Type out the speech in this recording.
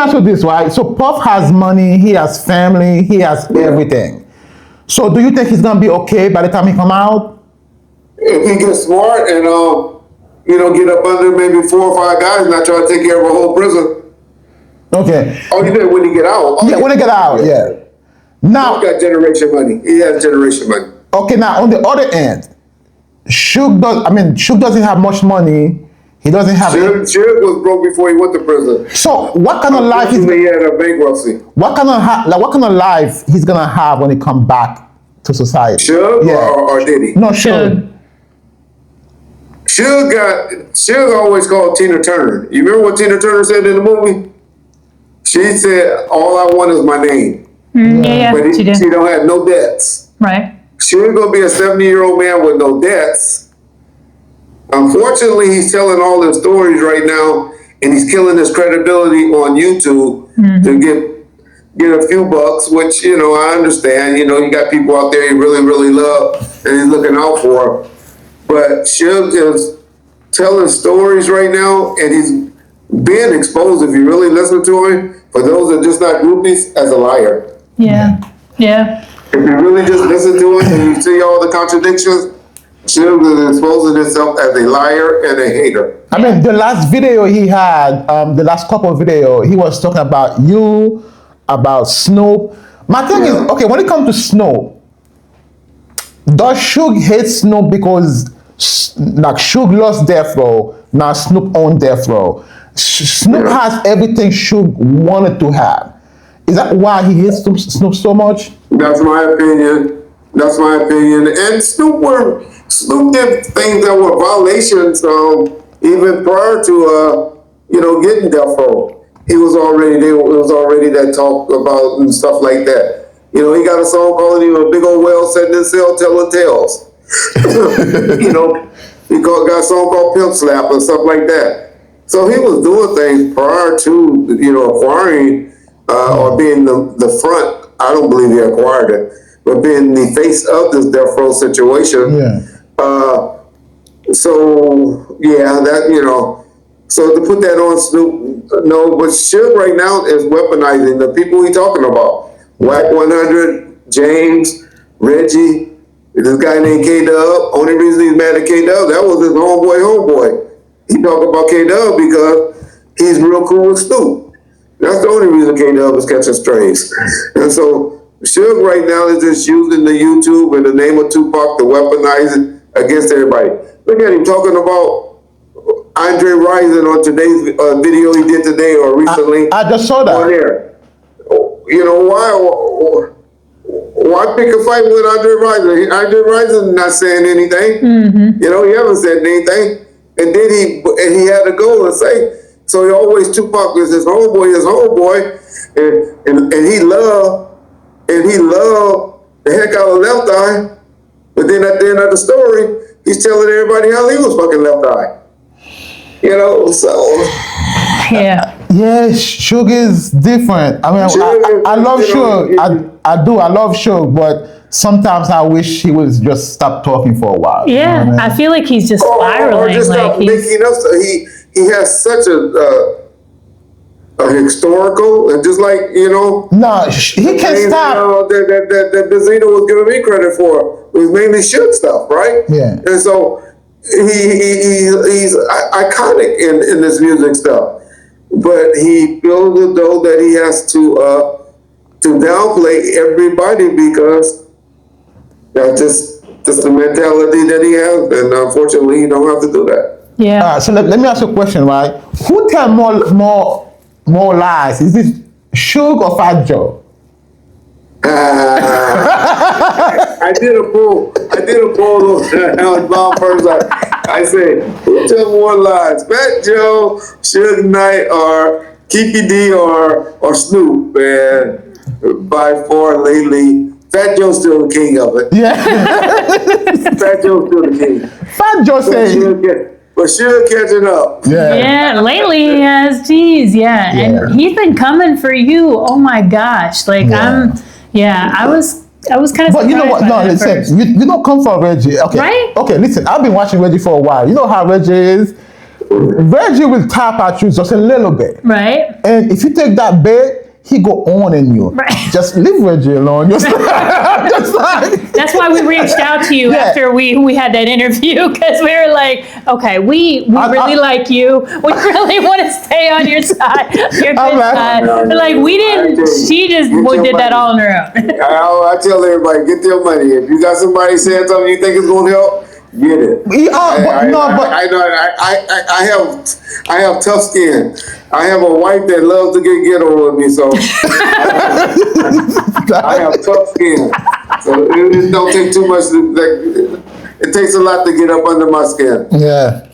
ask you this, right? So Puff has money, he has family, he has everything. So do you think he's gonna be okay by the time he come out? If he gets smart and get up under maybe 4 or 5 guys, not try to take care of a whole prison. Okay. Oh, you did when he get out. Yeah, when he get out, yeah. Now he got generation money. He has generation money. Okay, now on the other end, Suge doesn't have much money. He doesn't have. Suge was broke before he went to prison. So what kind of life he had a bankruptcy? What kind of life he's gonna have when he come back to society? Suge or did he? No, Suge. Suge always called Tina Turner. You remember what Tina Turner said in the movie? She said, "All I want is my name." But she don't have no debts. Right. Suge gonna be a 70-year-old man with no debts. Unfortunately, he's telling all his stories right now, and he's killing his credibility on YouTube to get a few bucks. Which I understand. You got people out there you really, really love, and he's looking out for. But Suge is telling stories right now, and he's being exposed. If you really listen to him, for those that are just not groupies, as a liar. Yeah. If you really just listen to it and you see all the contradictions, Suge is exposing himself as a liar and a hater. I mean, the last video he had, the last couple of videos, he was talking about you, about Snoop. My thing is, okay, when it comes to Snoop, does Suge hate Snoop because like Suge lost Death Row, now Snoop owned Death Row? Snoop has everything Suge wanted to have. Is that why he hates Snoop so much? That's my opinion. And Snoop did things that were violations even prior to getting Death Row. He was already there. It was already that talk about and stuff like that. He got a song calling him a big old whale sitting in the cell telling tales. He got a song called Pimp Slap and stuff like that. So he was doing things prior to acquiring or being the front. I don't believe he acquired it, but being the face of this Death Row situation. Yeah. So to put that on Snoop, no, but Suge right now is weaponizing the people we talking about. Whack 100, James, Reggie, this guy named K-Dub. Only reason he's mad at K-Dub, that was his homeboy. He talk about K-Dub because he's real cool with Snoop. That's the only reason K-Dub is catching strays. And so Suge right now is just using the YouTube in the name of Tupac to weaponize it against everybody. Look at him talking about Andre Rison on today's video he did today or recently. I just saw that. On there. Why pick a fight with Andre Rison? Andre Rison not saying anything. He haven't said anything. And then he had to go and say, so he always Tupac is his homeboy, and he loved the heck out of Left Eye. But then at the end of the story, he's telling everybody how he was fucking Left Eye. So yeah. Yeah, Suge is different. I mean, I love Suge. I do. I love Suge, but sometimes I wish he would just stop talking for a while. Yeah, I feel like he's just spiraling. Or just stop making up stuff. He has such a historical and just like No, he can't stop. That Benzino was giving me credit for. It was mainly Suge stuff, right? Yeah. And so he's iconic in this music stuff. But he feels as though that he has to downplay everybody because that's just the mentality that he has, and unfortunately, he don't have to do that. Yeah. So let me ask you a question, right? Who tell more lies? Is it Suge or Fat Joe? I did a poll on Bob first. I said, who tell more lies? Fat Joe, Suge Knight, or Kiki D, or Snoop? And by far lately, Fat Joe's still the king of it. Yeah. Fat Joe's still the king. Fat Joe said. But Suge catching up. Yeah, lately he has. Geez, yeah. And he's been coming for you. Oh my gosh. Like I was kind of. But you know what? No, listen. You don't come for Reggie, okay? Right? Okay, listen. I've been watching Reggie for a while. You know how Reggie is. Reggie will tap at you just a little bit. Right. And if you take that bait, he go on in you. Right. Just leave Reggie alone. Just like. That's why we reached out to you after we had that interview, because we were like, okay, we really like you. We really want to stay on your side, your good side. But like we didn't. She just did that all on her own. I tell everybody, get your money. If you got somebody saying something you think is going to help, get it. I have tough skin. I have a wife that loves to get ghetto with me, so I have tough skin. So it don't take too much. It takes a lot to get up under my skin. Yeah.